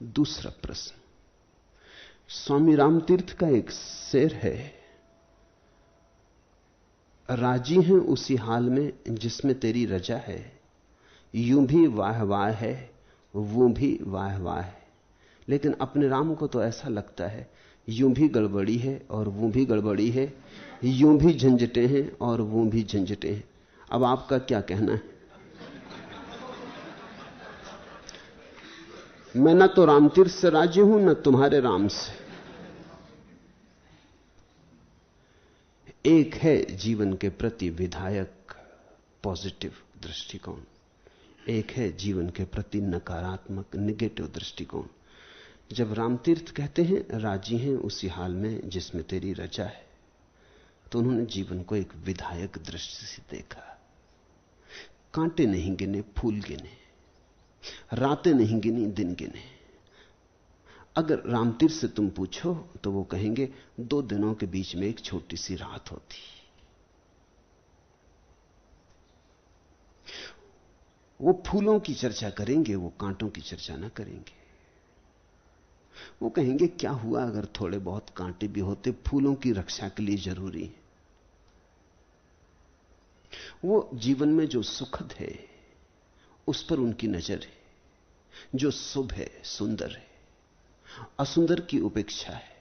दूसरा प्रश्न, स्वामी रामतीर्थ का एक शेर है, राजी हैं उसी हाल में जिसमें तेरी रजा है, यूं भी वाह वाह है वो भी वाह वाह है। लेकिन अपने राम को तो ऐसा लगता है यूं भी गड़बड़ी है और वो भी गड़बड़ी है, यूं भी झंझटे हैं और वो भी झंझटे हैं। अब आपका क्या कहना है? मैं ना तो रामतीर्थ से राजी हूं न तुम्हारे राम से। एक है जीवन के प्रति विधायक पॉजिटिव दृष्टिकोण, एक है जीवन के प्रति नकारात्मक नेगेटिव दृष्टिकोण। जब रामतीर्थ कहते हैं राजी हैं उसी हाल में जिसमें तेरी रजा है, तो उन्होंने जीवन को एक विधायक दृष्टि से देखा। कांटे नहीं गिने, फूल गिने, रातें नहीं गिनी, दिन गिने। अगर रामतीर्थ से तुम पूछो तो वो कहेंगे 2 दिनों के बीच में एक छोटी सी रात होती। वो फूलों की चर्चा करेंगे, वो कांटों की चर्चा ना करेंगे। वो कहेंगे क्या हुआ अगर थोड़े बहुत कांटे भी होते, फूलों की रक्षा के लिए जरूरी है। वो जीवन में जो सुखद है उस पर उनकी नजर है, जो शुभ है, सुंदर है। असुंदर की उपेक्षा है,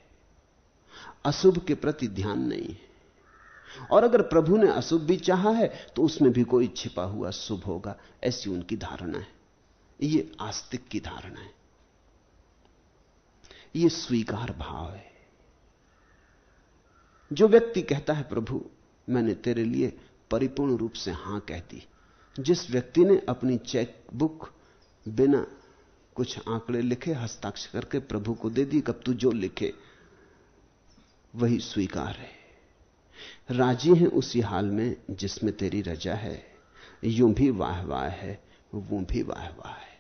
अशुभ के प्रति ध्यान नहीं है। और अगर प्रभु ने अशुभ भी चाहा है तो उसमें भी कोई छिपा हुआ शुभ होगा, ऐसी उनकी धारणा है। ये आस्तिक की धारणा है, ये स्वीकार भाव है। जो व्यक्ति कहता है प्रभु मैंने तेरे लिए परिपूर्ण रूप से हां कह दी, जिस व्यक्ति ने अपनी चेक बुक बिना कुछ आंकड़े लिखे हस्ताक्षर करके प्रभु को दे दी, कब तू जो लिखे वही स्वीकार है। राजी हैं उसी हाल में जिसमें तेरी रजा है, यूं भी वाह वाह है वो भी वाह वाह है।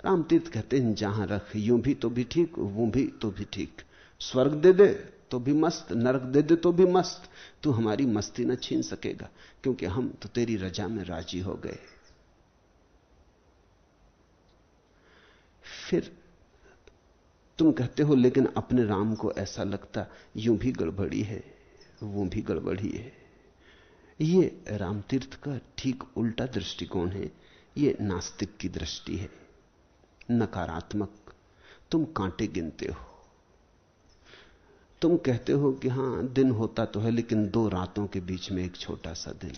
रामतीर्थ कहते हैं जहां रख, यूं भी तो भी ठीक, वो भी तो भी ठीक। स्वर्ग दे दे तो भी मस्त, नरक दे दे तो भी मस्त, तू हमारी मस्ती न छीन सकेगा, क्योंकि हम तो तेरी रजा में राजी हो गए। फिर तुम कहते हो लेकिन अपने राम को ऐसा लगता यूं भी गड़बड़ी है वो भी गड़बड़ी है। ये रामतीर्थ का ठीक उल्टा दृष्टिकोण है, ये नास्तिक की दृष्टि है, नकारात्मक। तुम कांटे गिनते हो, तुम कहते हो कि हां दिन होता तो है लेकिन 2 रातों के बीच में एक छोटा सा दिन,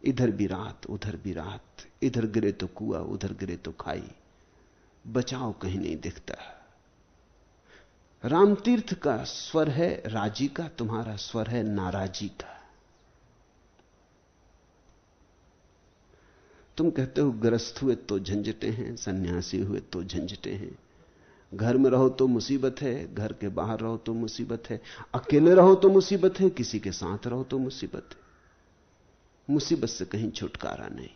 इधर भी रात उधर भी रात, इधर गिरे तो कुआं उधर गिरे तो खाई, बचाव कहीं नहीं दिखता। रामतीर्थ का स्वर है राजी का, तुम्हारा स्वर है नाराजी का। तुम कहते हो गृहस्थ हुए तो झंझटे हैं, सन्यासी हुए तो झंझटे हैं, घर में रहो तो मुसीबत है, घर के बाहर रहो तो मुसीबत है, अकेले रहो तो मुसीबत है, किसी के साथ रहो तो मुसीबत है। मुसीबत से कहीं छुटकारा नहीं।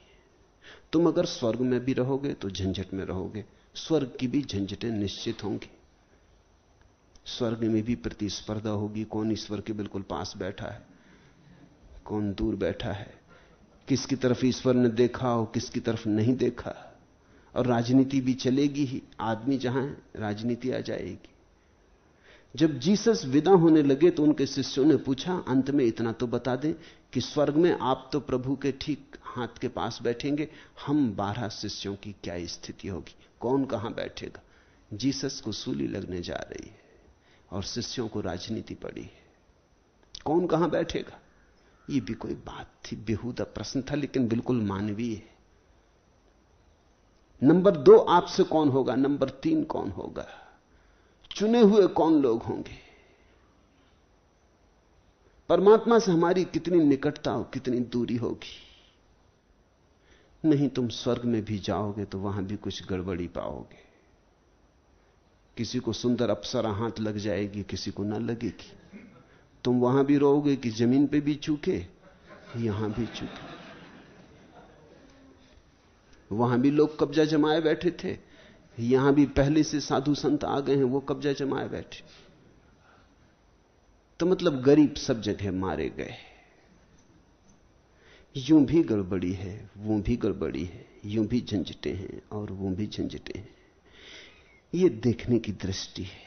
तुम अगर स्वर्ग में भी रहोगे तो झंझट में रहोगे, स्वर्ग की भी झंझटें निश्चित होंगी। स्वर्ग में भी प्रतिस्पर्धा होगी, कौन ईश्वर के बिल्कुल पास बैठा है, कौन दूर बैठा है, किसकी तरफ ईश्वर ने देखा और किसकी तरफ नहीं देखा। और राजनीति भी चलेगी ही, आदमी जहां है राजनीति आ जाएगी। जब जीसस विदा होने लगे तो उनके शिष्यों ने पूछा अंत में इतना तो बता दें कि स्वर्ग में आप तो प्रभु के ठीक हाथ के पास बैठेंगे, हम 12 शिष्यों की क्या स्थिति होगी, कौन कहां बैठेगा। जीसस को सूली लगने जा रही है और शिष्यों को राजनीति पड़ी है, कौन कहां बैठेगा। यह भी कोई बात थी, बेहुदा प्रश्न था, लेकिन बिल्कुल मानवीय है। नंबर 2 आपसे कौन होगा, नंबर 3 कौन होगा, चुने हुए कौन लोग होंगे। परमात्मा से हमारी कितनी निकटता और कितनी दूरी होगी। नहीं, तुम स्वर्ग में भी जाओगे तो वहां भी कुछ गड़बड़ी पाओगे। किसी को सुंदर अप्सरा हाथ लग जाएगी, किसी को ना लगेगी। तुम वहां भी रहोगे कि जमीन पे भी चूके, यहां भी चूके। वहां भी लोग कब्जा जमाए बैठे थे, यहां भी पहले से साधु संत आ गए हैं, वो कब्जा जमाए बैठे। तो मतलब गरीब सब जगह मारे गए। यूं भी गड़बड़ी है, वो भी गड़बड़ी है, यूं भी झंझटें हैं और वो भी झंझटें हैं। ये देखने की दृष्टि है।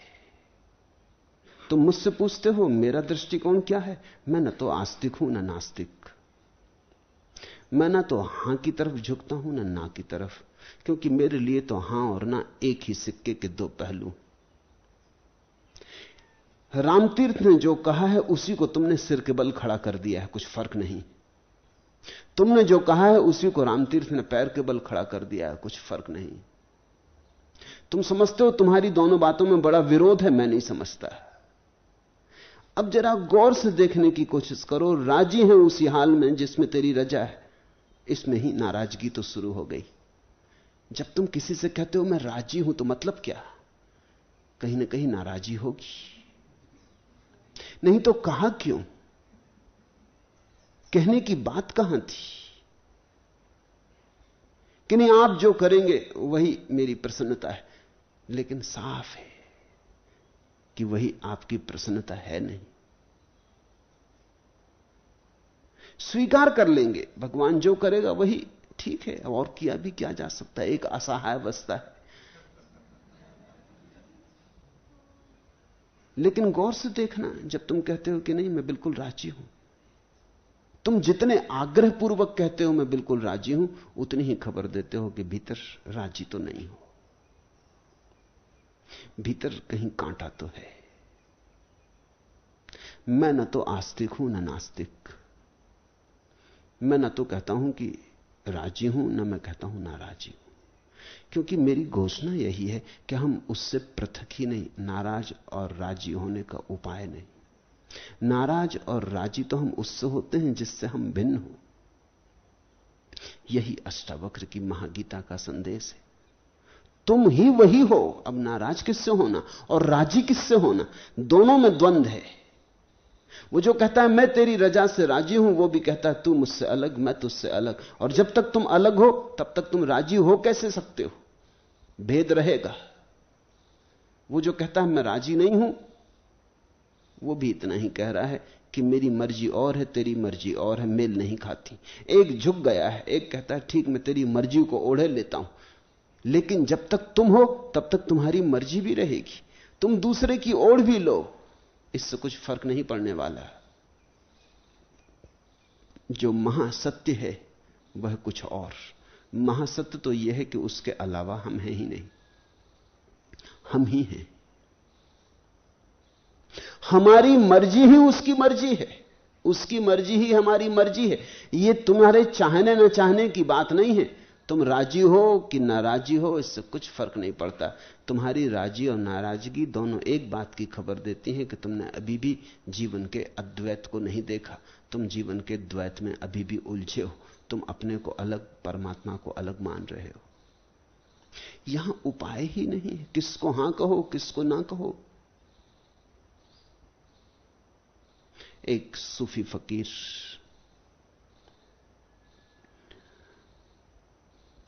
तुम मुझसे पूछते हो मेरा दृष्टिकोण क्या है? मैं न तो आस्तिक हूं न नास्तिक, मैं ना तो हां की तरफ झुकता हूं ना की तरफ, क्योंकि मेरे लिए तो हां और ना एक ही सिक्के के दो पहलू। रामतीर्थ ने जो कहा है उसी को तुमने सिर के बल खड़ा कर दिया है, कुछ फर्क नहीं। तुमने जो कहा है उसी को रामतीर्थ ने पैर के बल खड़ा कर दिया है, कुछ फर्क नहीं। तुम समझते हो तुम्हारी दोनों बातों में बड़ा विरोध है, मैं नहीं समझता। अब जरा गौर से देखने की कोशिश करो। राजी है उसी हाल में जिसमें तेरी रजा है, इसमें ही नाराजगी तो शुरू हो गई। जब तुम किसी से कहते हो मैं राजी हूं, तो मतलब क्या? कहीं ना कहीं नाराजी होगी, नहीं तो कहा क्यों? कहने की बात कहां थी कि नहीं आप जो करेंगे वही मेरी प्रसन्नता है, लेकिन साफ है कि वही आपकी प्रसन्नता है नहीं। स्वीकार कर लेंगे भगवान जो करेगा वही ठीक है, और किया भी क्या जा सकता है, एक असहाय अवस्था है। लेकिन गौर से देखना, जब तुम कहते हो कि नहीं मैं बिल्कुल राजी हूं, तुम जितने आग्रहपूर्वक कहते हो मैं बिल्कुल राजी हूं, उतनी ही खबर देते हो कि भीतर राजी तो नहीं हो, भीतर कहीं कांटा तो है। मैं न तो आस्तिक हूं न नास्तिक, मैं न तो कहता हूं कि राजी हूं न मैं कहता हूं नाराजी हूं, क्योंकि मेरी घोषणा यही है कि हम उससे पृथक ही नहीं, नाराज और राजी होने का उपाय नहीं। नाराज और राजी तो हम उससे होते हैं जिससे हम भिन्न हो। यही अष्टावक्र की महागीता का संदेश है। तुम ही वही हो, अब नाराज किससे होना और राजी किससे होना? दोनों में द्वंद्व है। वो जो कहता है मैं तेरी रजा से राजी हूं, वो भी कहता है तू मुझसे अलग मैं तुझसे अलग, और जब तक तुम अलग हो तब तक तुम राजी हो कैसे सकते हो? भेद रहेगा। वो जो कहता है मैं राजी नहीं हूं, वो भी इतना ही कह रहा है कि मेरी मर्जी और है तेरी मर्जी और है, मेल नहीं खाती। एक झुक गया है, एक कहता है ठीक मैं तेरी मर्जी को ओढ़े लेता हूं, लेकिन जब तक तुम हो तब तक तुम्हारी मर्जी भी रहेगी। तुम दूसरे की ओढ़ भी लो, इससे कुछ फर्क नहीं पड़ने वाला। जो महासत्य है वह कुछ और। महासत्य तो यह है कि उसके अलावा हम हैं ही नहीं, हम ही हैं। हमारी मर्जी ही उसकी मर्जी है, उसकी मर्जी ही हमारी मर्जी है। यह तुम्हारे चाहने न चाहने की बात नहीं है। तुम राजी हो कि नाराजी हो, इससे कुछ फर्क नहीं पड़ता। तुम्हारी राजी और नाराजगी दोनों एक बात की खबर देती हैं कि तुमने अभी भी जीवन के अद्वैत को नहीं देखा, तुम जीवन के द्वैत में अभी भी उलझे हो, तुम अपने को अलग परमात्मा को अलग मान रहे हो। यहां उपाय ही नहीं है, किसको हां कहो किसको ना कहो। एक सूफी फकीर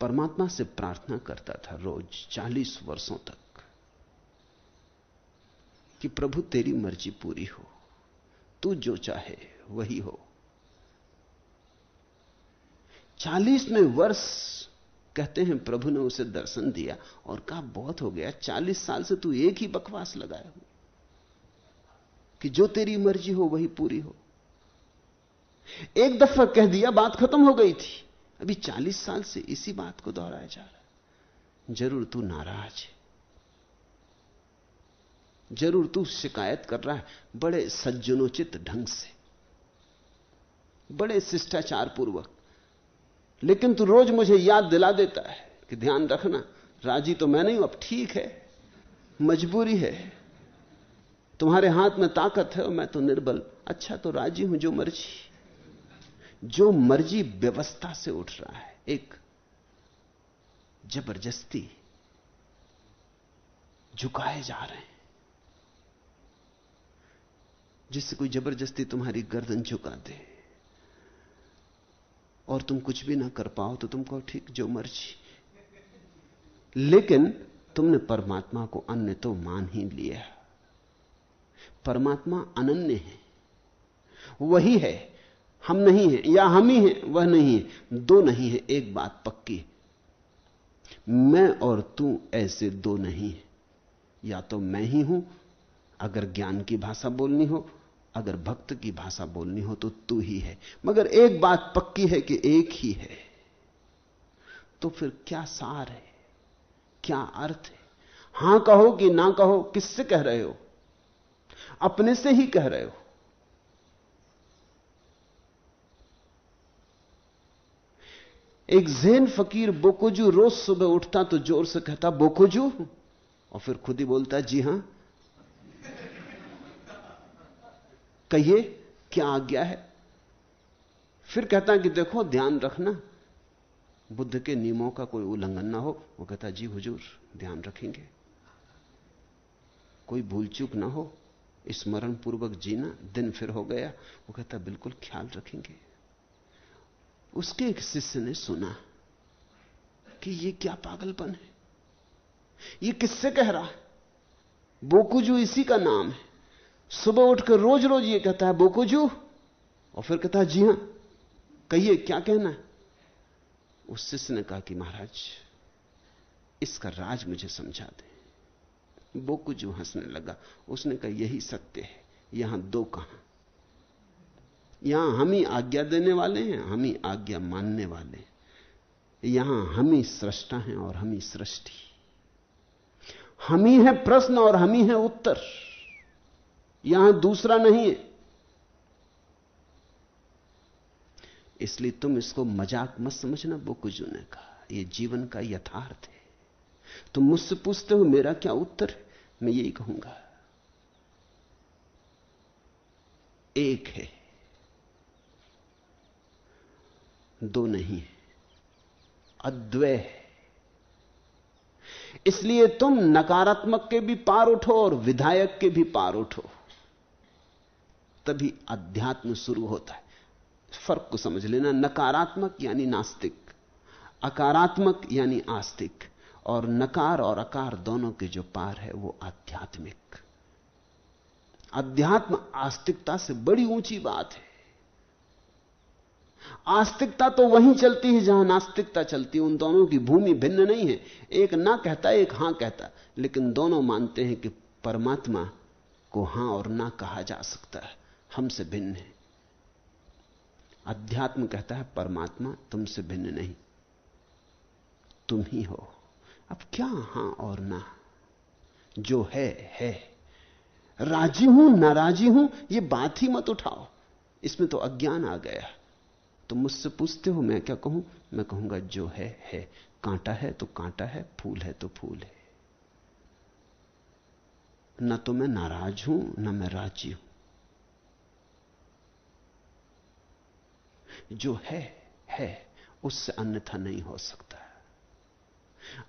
परमात्मा से प्रार्थना करता था रोज 40 वर्षों तक कि प्रभु तेरी मर्जी पूरी हो, तू जो चाहे वही हो। 40वें वर्ष कहते हैं प्रभु ने उसे दर्शन दिया और कहा बहुत हो गया, 40 साल से तू एक ही बकवास लगाया हो कि जो तेरी मर्जी हो वही पूरी हो। एक दफा कह दिया बात खत्म हो गई थी, अभी 40 साल से इसी बात को दोहराया जा रहा है। जरूर तू नाराज है, जरूर तू शिकायत कर रहा है, बड़े सज्जनोचित ढंग से, बड़े शिष्टाचार पूर्वक, लेकिन तू रोज मुझे याद दिला देता है कि ध्यान रखना राजी तो मैं नहीं हूं, अब ठीक है मजबूरी है, तुम्हारे हाथ में ताकत है और मैं तो निर्बल। अच्छा तो राजी हूं, जो मर्जी। जो मर्जी व्यवस्था से उठ रहा है, एक जबरदस्ती झुकाए जा रहे हैं, जिससे कोई जबरदस्ती तुम्हारी गर्दन झुका दे और तुम कुछ भी ना कर पाओ तो तुम कहो ठीक जो मर्जी। लेकिन तुमने परमात्मा को अन्य तो मान ही लिया। परमात्मा अनन्य है, वही है। हम नहीं हैं या हम ही हैं, वह नहीं है। दो नहीं है, एक बात पक्की है, मैं और तू ऐसे दो नहीं है। या तो मैं ही हूं अगर ज्ञान की भाषा बोलनी हो, अगर भक्त की भाषा बोलनी हो तो तू ही है। मगर एक बात पक्की है कि एक ही है। तो फिर क्या सार है, क्या अर्थ है? हां कहो कि ना कहो, किससे कह रहे हो? अपने से ही कह रहे हो। एक ज़ेन फकीर बोकोजू रोज सुबह उठता तो जोर से कहता बोकोजू, और फिर खुद ही बोलता जी हां। कहिए क्या आज्ञा है? फिर कहता कि देखो ध्यान रखना, बुद्ध के नियमों का कोई उल्लंघन ना हो। वो कहता जी हुजूर ध्यान रखेंगे, कोई भूल चूक ना हो, स्मरण पूर्वक जीना। दिन फिर हो गया। वो कहता बिल्कुल ख्याल रखेंगे। उसके एक शिष्य ने सुना कि ये क्या पागलपन है, ये किससे कह रहा है? बोकुजू इसी का नाम है। सुबह उठकर रोज रोज ये कहता है बोकुजू, और फिर कहता है जी हां, कहिए क्या कहना है? उस शिष्य ने कहा कि महाराज इसका राज मुझे समझा दे। बोकुजू हंसने लगा। उसने कहा यही सत्य है, यहां दो कहां, यहां हम ही आज्ञा देने वाले हैं, हम ही आज्ञा मानने वाले हैं। यहां हम ही सृष्टा हैं और हम ही सृष्टि, हम ही है प्रश्न और हम ही है उत्तर। यहां दूसरा नहीं है। इसलिए तुम इसको मजाक मत समझना। बोकुजू ने कहा यह जीवन का यथार्थ है। तुम मुझसे पूछते हो मेरा क्या उत्तर है, मैं यही कहूंगा एक है, दो नहीं है, अद्वय है। इसलिए तुम नकारात्मक के भी पार उठो और विधायक के भी पार उठो, तभी अध्यात्म शुरू होता है। फर्क को समझ लेना, नकारात्मक यानी नास्तिक, अकारात्मक यानी आस्तिक, और नकार और अकार दोनों के जो पार है वो आध्यात्मिक। अध्यात्म आस्तिकता से बड़ी ऊंची बात है। आस्तिकता तो वहीं चलती है जहां नास्तिकता चलती है। उन दोनों की भूमि भिन्न नहीं है। एक ना कहता, एक हां कहता, लेकिन दोनों मानते हैं कि परमात्मा को हां और ना कहा जा सकता है, हमसे भिन्न है। अध्यात्म कहता है परमात्मा तुमसे भिन्न नहीं, तुम ही हो। अब क्या हां और ना, जो है। राजी हूं नाराजी हूं ये बात ही मत उठाओ, इसमें तो अज्ञान आ गया। तुम मुझसे पूछते हो मैं क्या कहूं, मैं कहूंगा जो है। कांटा है तो कांटा है, फूल है तो फूल है। न तो मैं नाराज हूं न मैं राजी हूं। जो है उससे अन्यथा नहीं हो सकता,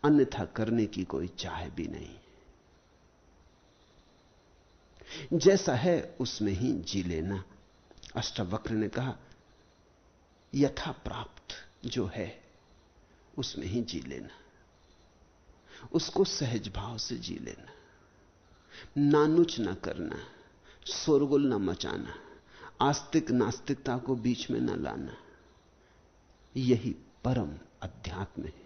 अन्यथा करने की कोई चाह भी नहीं। जैसा है उसमें ही जी लेना। अष्टावक्र ने कहा यथा प्राप्त जो है उसमें ही जी लेना, उसको सहज भाव से जी लेना, नानुच ना करना, शोरगुल ना मचाना, आस्तिक नास्तिकता को बीच में न लाना। यही परम अध्यात्म है।